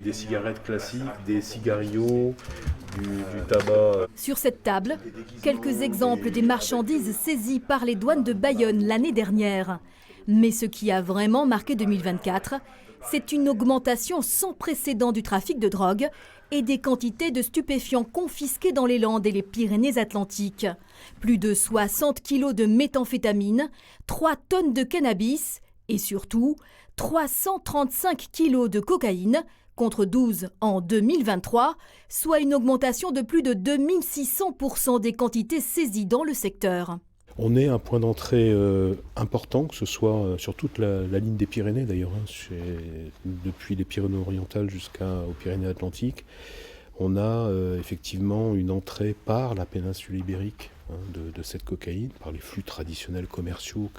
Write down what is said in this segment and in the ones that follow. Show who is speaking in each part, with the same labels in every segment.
Speaker 1: Des cigarettes classiques, des cigarios, du tabac.
Speaker 2: Sur cette table, quelques exemples des marchandises saisies par les douanes de Bayonne l'année dernière. Mais ce qui a vraiment marqué 2024, c'est une augmentation sans précédent du trafic de drogue et des quantités de stupéfiants confisqués dans les Landes et les Pyrénées-Atlantiques. Plus de 60 kilos de méthamphétamine, 3 tonnes de cannabis et surtout 335 kilos de cocaïne, contre 12 en 2023, soit une augmentation de plus de 2600% des quantités saisies dans le secteur.
Speaker 1: On est un point d'entrée important, que ce soit sur toute la ligne des Pyrénées d'ailleurs, depuis les Pyrénées-Orientales jusqu'aux Pyrénées-Atlantiques. On a effectivement une entrée par la péninsule ibérique de cette cocaïne, par les flux traditionnels commerciaux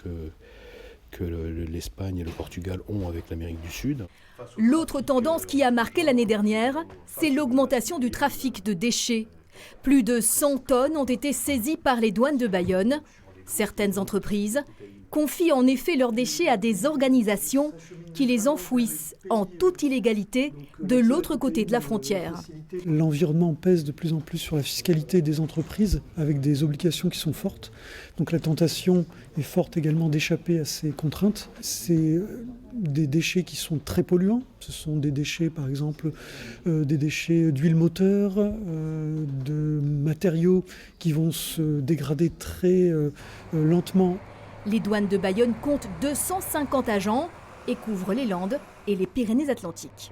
Speaker 1: que l'Espagne et le Portugal ont avec l'Amérique du Sud.
Speaker 2: L'autre tendance qui a marqué l'année dernière, c'est l'augmentation du trafic de déchets. Plus de 100 tonnes ont été saisies par les douanes de Bayonne. Certaines entreprises confient en effet leurs déchets à des organisations qui les enfouissent en toute illégalité de l'autre côté de la frontière.
Speaker 3: L'environnement pèse de plus en plus sur la fiscalité des entreprises avec des obligations qui sont fortes. Donc la tentation est forte également d'échapper à ces contraintes. C'est des déchets qui sont très polluants. Ce sont des déchets, par exemple, des déchets d'huile moteur, de matériaux qui vont se dégrader très lentement.
Speaker 2: Les douanes de Bayonne comptent 250 agents et couvrent les Landes et les Pyrénées-Atlantiques.